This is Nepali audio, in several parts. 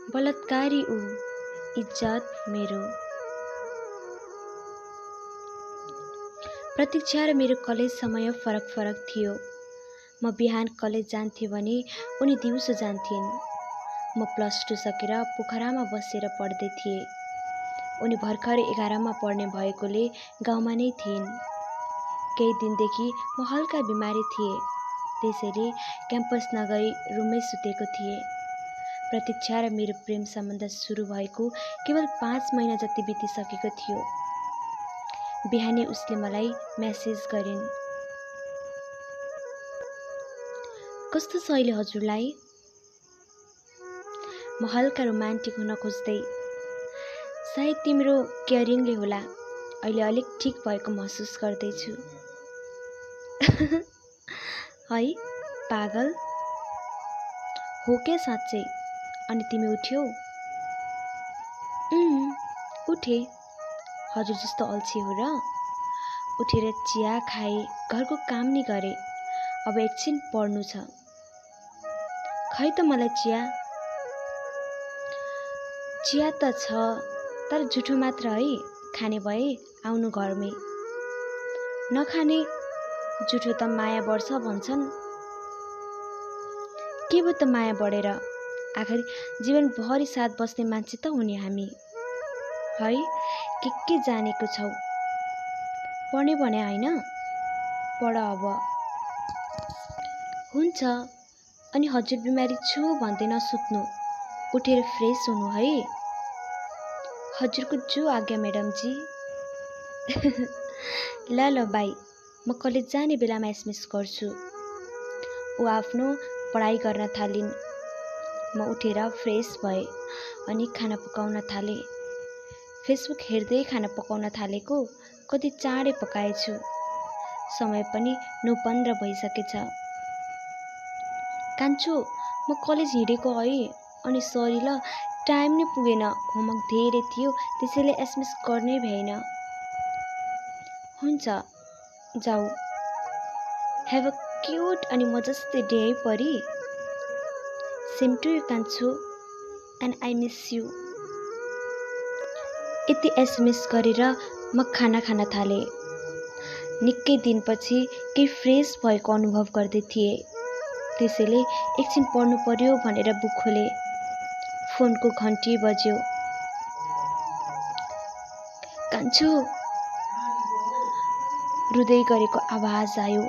बलात्कारी ऊ, इज्जत मेरो। प्रतीक्षा र मेरो कलेज समय फरक थियो। म बिहान कलेज जान्थेँ भने उनी दिउँसो जान्थिन्। म +2 सकेर पोखरामा बसेर पढ्दै थिएँ। उनी भर्खरै 11मा पढ्ने भएकोले गाउँमा नै थिइन्। केही दिनदेखि म हल्का बिमारी थिएँ, त्यसैले क्याम्पस नगई रुममै सुतेको थिएँ। प्रतीक्षा र मेरो प्रेम सम्बन्ध सुरु भएको केवल 5 महिना जति बितिसकेको थियो। बिहानै उसले मलाई मेसेज गरिन्। कस्तो छ अहिले हजुरलाई? म हल्का रोमान्टिक हुन खोज्दै, सायद तिम्रो केयरिङले होला, अहिले अलिक ठिक भएको महसुस गर्दैछु। है पागल? हो के साँच्चै? अनि तिमी उठ्यौ? उठे। हजुर जस्तो अल्छी हो र? उठेर चिया खाए, घरको काम नि गरे। अब एकछिन पढ्नु छ। खै त मलाई चिया। चिया त छ, तर जुठो मात्र है। खाने भए आउनु घरमै। नखाने जुठो त माया बढ्छ भन्छन्। के भो त माया बढेर? आखिर जीवनभरि साथ बस्ने मान्छे त हुने हामी। है के जानेको छौ? पढ्ने भने होइन? पढ अब। हुन्छ। अनि हजुर बिमारी छु भन्दै नसुत्नु। उठेर फ्रेस हुनु है। हजुरको जो आज्ञा म्याडमजी। ल बाई। म कलेज जाने बेलामा एसएमएस गर्छु। ऊ आफ्नो पढाइ गर्न थालिन्। म उठेर फ्रेस भएँ अनि खाना पकाउन थालेँ। फेसबुक हेर्दै खाना पकाउन थालेको कति चाँडै पकाएछु। समय पनि 9:15 भइसकेछ। कान्छो, म कलेज हिँडेको है। अनि सरी ल, टाइम नै पुगेन। होमवर्क धेरै थियो, त्यसैले एसएमएस गर्नै भ्याइन। हुन्छ, जाऊ। हेभ अ क्युट अनि मजस्ते डे है परी। सेम टु यु कान्छो, एन्ड आई मिस यु। यति एसएमएस गरेर म खाना खान थालेँ। निकै दिनपछि केही फ्रेस भएको अनुभव गर्दै थिएँ, त्यसैले एकछिन पढ्नु पर्यो भनेर बुक खोलेँ। फोनको घन्टी बज्यो। कान्छो, रुँदै गरेको आवाज आयो।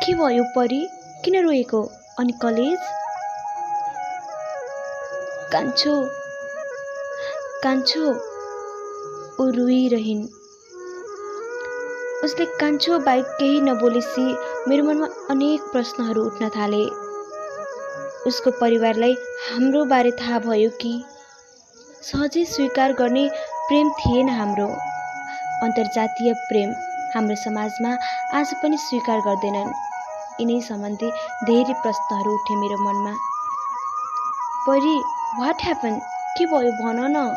के भयो परी? किन रोएको? अनि कलेज? कान्छो, ऊ रुइरहिन्। उसले कान्छो बाहेक केही नबोलेसी मेरो मनमा अनेक प्रश्नहरू उठ्न थाले। उसको परिवारलाई हाम्रो बारे थाहा भयो कि? सहजै स्वीकार गर्ने प्रेम थिएन हाम्रो। अन्तर्जातीय प्रेम हाम्रो समाजमा आज पनि स्वीकार गर्दैनन्। यिनै सम्बन्धी धेरै प्रश्नहरू उठे मेरो मनमा। परी, व्हाट ह्यापन? के भयो भन न?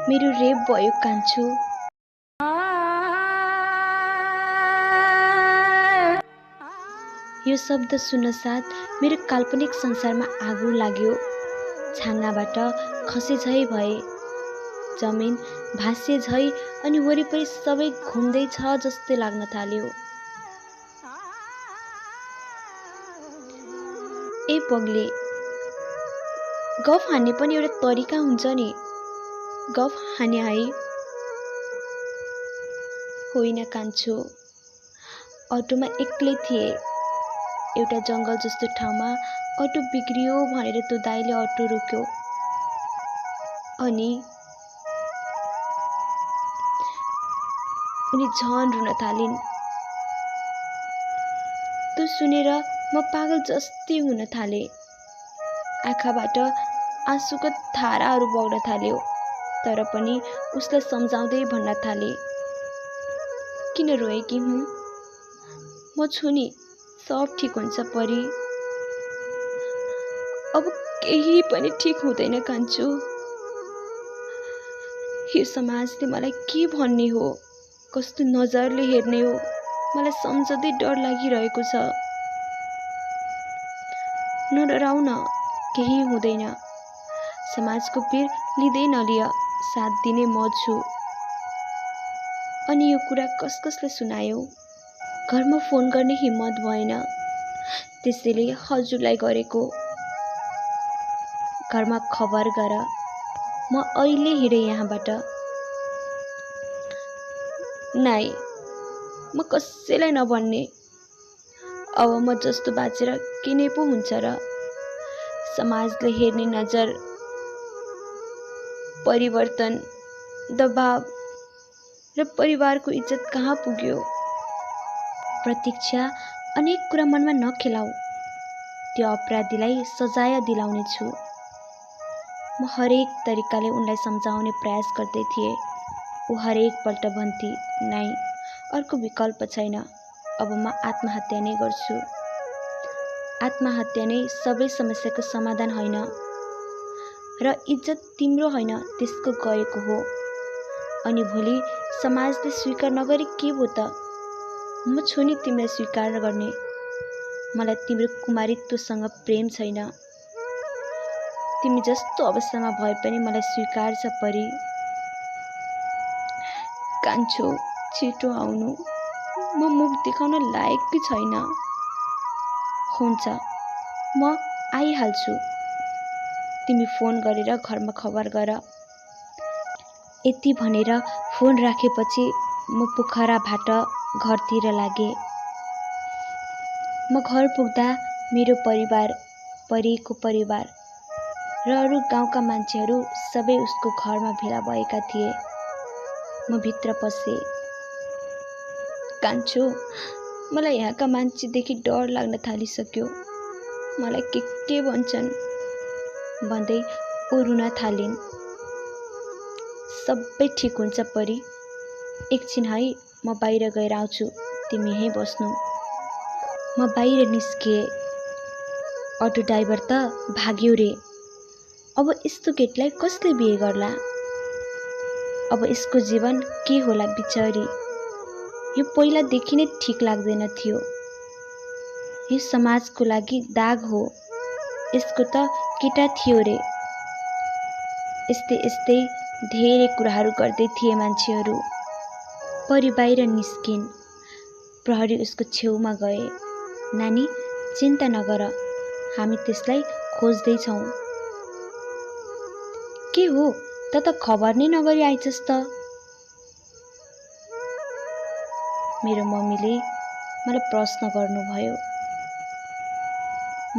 मेरो रेप भयो कान्छो। यो शब्द सुन्न साथ मेरो काल्पनिक संसारमा आगो लाग्यो। छाङ्गाबाट खसे झै भए। जमिन भाँसे झै अनि वरिपरि सबै घुम्दैछ जस्तै लाग्न थाल्यो। ए पग्ले, गफ हान्ने पनि एउटा तरिका हुन्छ नि। गफ हाने है। होइन कान्छो, अटोमा एक्लै थिए। एउटा जङ्गल जस्तो ठाउँमा अटो बिग्रियो भनेर त्यो दाइले अटो रोक्यो। अनि उनी झन रुन थालिन्। त्यो सुनेर म पागल जस्तै हुन थालेँ। आँखाबाट आँसुको धाराहरू बग्न थाल्यो। तर पनि उसलाई सम्झाउँदै भन्न थालेँ, किन रोएकी हुँ? म छु नि, सब ठिक हुन्छ परी। अब केही पनि ठिक हुँदैन कान्छो। यो समाजले मलाई के भन्ने हो, कस्तो नजरले हेर्ने हो, मलाई सम्झँदै डर लागिरहेको छ। नडराउ न, केही हुँदैन। समाजको पीर लिँदै नलिय, साथ दिने म छु। अनि यो कुरा कसले सुनायो? घरमा फोन गर्ने हिम्मत भएन, त्यसैले हजुरलाई गरेको। घरमा खबर गर, म अहिले हिँडे यहाँबाट। नाइ, म कसैलाई नभन्ने। अब म जस्तो बाँचेर के नै पो हुन्छ र? समाजले हेर्ने नजर, परिवर्तन, दबाब र परिवारको इज्जत कहाँ पुग्यो? प्रतीक्षा, अनेक कुरा मनमा नखेलाऊ। त्यो अपराधीलाई सजाय दिलाउने छु। म हरेक तरिकाले उनलाई सम्झाउने प्रयास गर्दै थिएँ। ऊ हरेक पल्ट भन्थे, नाइ, अर्को विकल्प छैन, अब म आत्महत्या नै गर्छु। आत्महत्या नै सबै समस्याको समाधान होइन र इज्जत तिम्रो होइन त्यसको गएको हो। अनि भोलि समाजले स्वीकार नगरे के भो त? म छु नि तिमीलाई स्वीकार गर्ने। मलाई तिम्रो कुमारीत्वसँग प्रेम छैन। तिमी जस्तो अवस्थामा भए पनि मलाई स्वीकार छ परी। कान्छो, छिटो आउनु, म मुख देखाउन लायक छैन। हुन्छ, म आइहाल्छु। तिमी फोन गरेर घरमा खबर गर। यति भनेर फोन राखेपछि म पोखराबाट घरतिर लागेँ। म घर पुग्दा मेरो परिवार, परीको परिवार र अरू गाउँका मान्छेहरू सबै उसको घरमा भेला भएका थिए। म भित्र पसेँ। कान्छो, मलाई यहाँका मान्छेदेखि डर लाग्न थालिसक्यो। मलाई के भन्छन् भन्दै ऊ रुन थालिन्। सबै ठिक हुन्छ परी, एकछिन है, म बाहिर गएर आउँछु, तिमी यहीँ बस्नु। म बाहिर निस्किएँ। अटो ड्राइभर त भाग्यो रे। अब यस्तो केटीलाई कसले बिहे गर्ला? अब यसको जीवन के होला बिचारी? यो पहिलादेखि नै ठिक लाग्दैन थियो। यो समाजको लागि दाग हो। यसको त केटा थियो रे। यस्तै धेरै कुराहरू गर्दै थिए मान्छेहरू। परी बाहिर निस्किन्। प्रहरी उसको छेउमा गए। नानी, चिन्ता नगर, हामी त्यसलाई खोज्दैछौँ। के हो, त खबर नै नगरी आइछस् त? मेरो मम्मीले मलाई प्रश्न गर्नुभयो।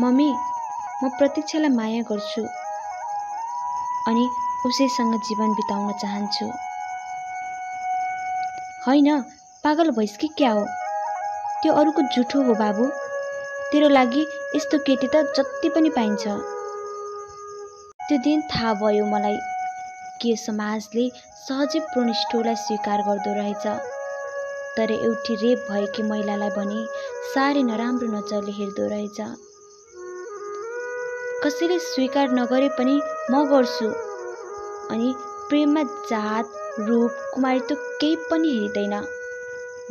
मम्मी, म प्रतीक्षालाई माया गर्छु अनि उसैसँग जीवन बिताउन चाहन्छु। होइन, पागल भइस् कि क्या हो? त्यो अरूको जुठो हो बाबु। तेरो लागि यस्तो केटी त जति पनि पाइन्छ। त्यो दिन थाहा भयो मलाई कि समाजले सहजै प्रोनिष्ठोलाई स्वीकार गर्दो रहेछ। तर एउटी रेप भएकी महिलालाई भने साह्रै नराम्रो नजरले हेर्दो रहेछ। कसैले स्वीकार नगरे पनि म गर्छु। अनि प्रेममा जात, रूप, कुमारित्व केही पनि हेर्दैन।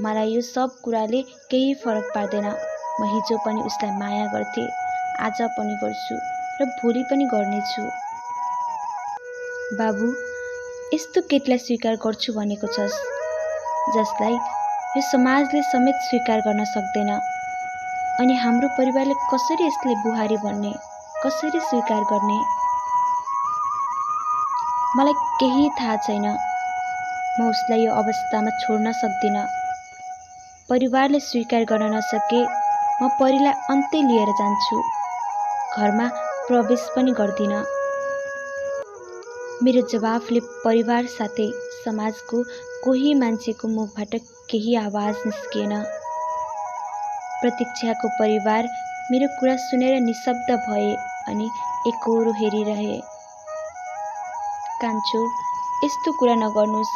मलाई यो सब कुराले केही फरक पार्दैन। म हिजो पनि उसलाई माया गर्थे, आज पनि गर्छु र भोलि पनि गर्नेछु। बाबु, यस्तो केटीलाई स्वीकार गर्छु भनेको छस्, जसलाई यो समाजले समेत स्वीकार गर्न सक्दैन। अनि हाम्रो परिवारले कसरी यसले बुहारी भन्ने, कसरी स्वीकार गर्ने? मलाई केही थाहा छैन। म उसलाई यो अवस्थामा छोड्न सक्दिनँ। परिवारले स्वीकार गर्न नसके म परीलाई अन्तै लिएर जान्छु। घरमा प्रवेश पनि गर्दिनँ। मेरो जवाफले परिवार साथै समाजको कोही मान्छेको मुखबाट केही आवाज निस्किएन। प्रतीक्षाको परिवार मेरो कुरा सुनेर निशब्द भए अनि एकोहोरो हेरिरहे। कान्छो, यस्तो कुरा नगर्नुस्।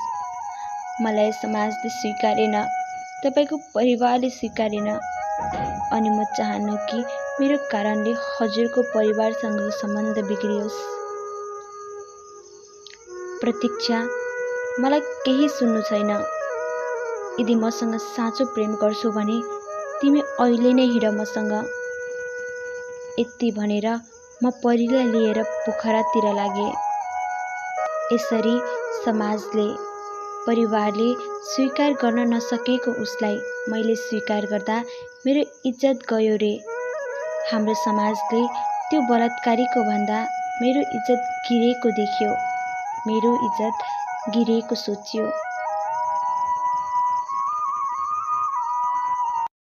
मलाई समाजले स्वीकारेन, तपाईको परिवारले स्वीकारेन, अनि म चाहन्न कि मेरो कारणले हजुरको परिवारसँगको सम्बन्ध बिग्रियोस्। प्रतीक्षा, मलाई केही सुन्नु छैन। यदि मसँग साँचो प्रेम गर्छौ भने तिमी अहिले नै हिँड मसँग। यति भनेर म परिलाई लिएर पोखरातिर लागेँ। यसरी समाजले, परिवारले स्वीकार गर्न नसकेको उसलाई मैले स्वीकार गर्दा मेरो इज्जत गयो रे। हाम्रो समाजले त्यो बलात्कारीको भन्दा मेरो इज्जत गिरेको देख्यो, मेरो इज्जत गिरेको सोच्यो।